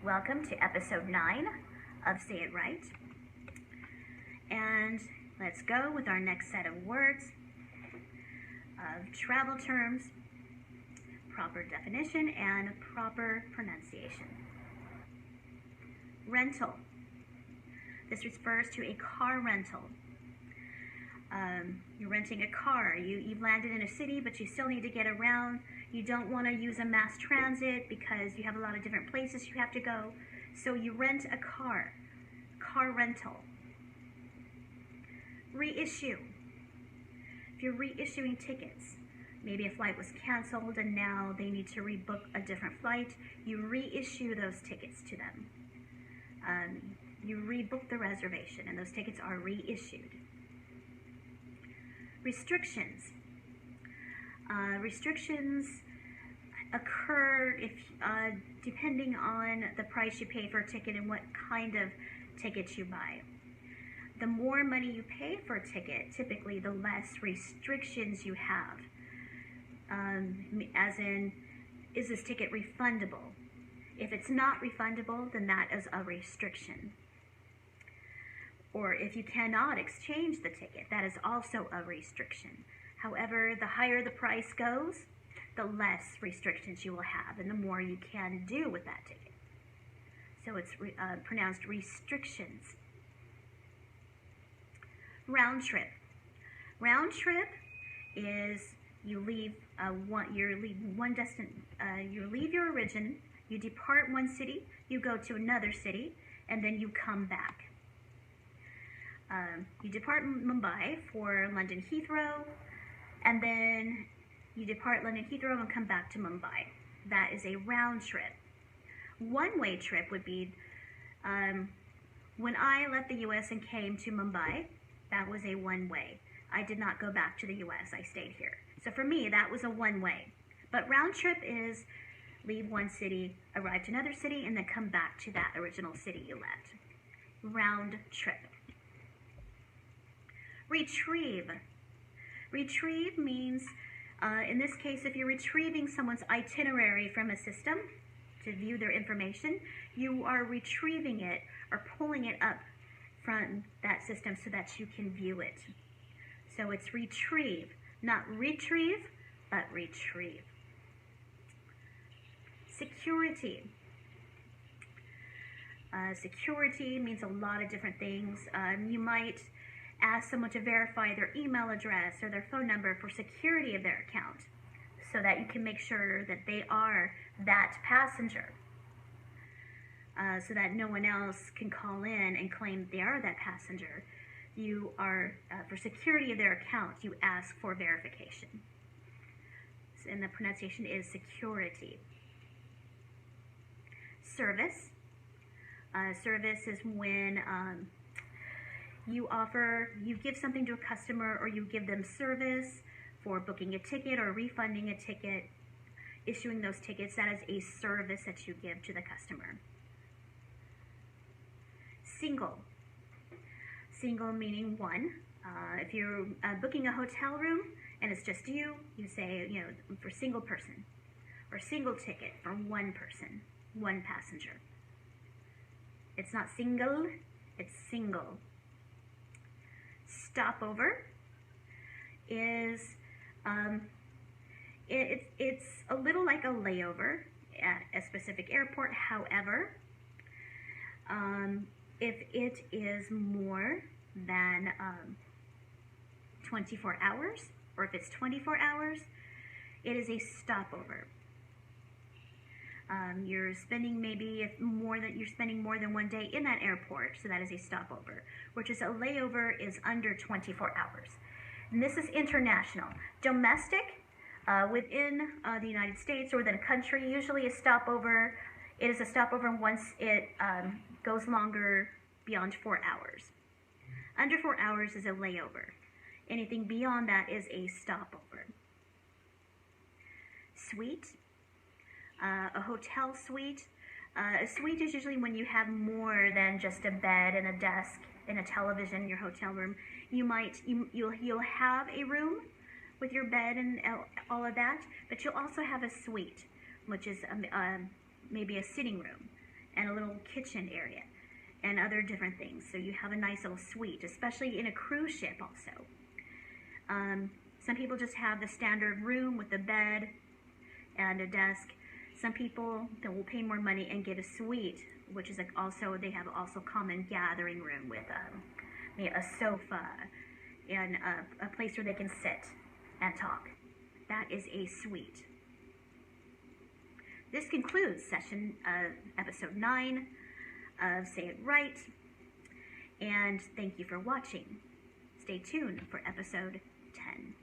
Welcome to episode 9 of Say It Right. And let's go with our next set of words of travel terms, proper definition, and proper pronunciation. Rental. This refers to a car rental. You're renting a car. You've landed in a city, but you still need to get around. You don't want to use a mass transit because you have a lot of different places you have to go. So you rent a car. Car rental. Reissue. If you're reissuing tickets, maybe a flight was canceled and now they need to rebook a different flight, you reissue those tickets to them. You rebook the reservation and those tickets are reissued. Restrictions. Restrictions occur if, depending on the price you pay for a ticket and what kind of tickets you buy. The more money you pay for a ticket, typically the less restrictions you have. As in, is this ticket refundable? If it's not refundable, then that is a restriction. Or if you cannot exchange the ticket, that is also a restriction. However, the higher the price goes, the less restrictions you will have and the more you can do with that ticket. So it's pronounced restrictions. Round trip. Round trip is you leave you leave your origin, you depart one city, you go to another city, and then you come back. You depart Mumbai for London Heathrow, and then you depart London Heathrow and come back to Mumbai. That is a round trip. One-way trip would be when I left the U.S. and came to Mumbai, that was a one-way. I did not go back to the U.S. I stayed here. So for me, that was a one-way. But round trip is leave one city, arrive to another city, and then come back to that original city you left. Round trip. Retrieve. Retrieve means, in this case, if you're retrieving someone's itinerary from a system to view their information, you are retrieving it or pulling it up from that system so that you can view it. So it's retrieve, not retrieve, but retrieve. Security. Security means a lot of different things. You might ask someone to verify their email address or their phone number for security of their account so that you can make sure that they are that passenger, so that no one else can call in and claim they are that passenger. You are, for security of their account, you ask for verification. And the pronunciation is security. Service. Service is when you give something to a customer or you give them service for booking a ticket or refunding a ticket, issuing those tickets. That is a service that you give to the customer. Single. Single meaning one. If you're booking a hotel room and it's just you, you say, for single person, or single ticket for one person, one passenger. It's not single, it's single. Stopover is, it's a little like a layover at a specific airport. However, if it is more than 24 hours, or if it's 24 hours, it is a stopover. You're spending more than one day in that airport, so that is a stopover. Which is a layover is under 24 hours. And this is international. Domestic, within the United States or within a country, usually a stopover. It is a stopover once it goes longer beyond 4 hours. Under 4 hours is a layover. Anything beyond that is a stopover. Suite. A hotel suite. A suite is usually when you have more than just a bed and a desk and a television in your hotel room. You'll have a room with your bed and all of that, but you'll also have a suite, which is maybe a sitting room. and a little kitchen area and other different things. So you have a nice little suite, especially in a cruise ship also. Some people just have the standard room with a bed and a desk. Some people that will pay more money and get a suite, which is also, they have also common gathering room with a sofa and a place where they can sit and talk. That is a suite. This concludes episode 9 of Say It Right, and thank you for watching. Stay tuned for episode 10.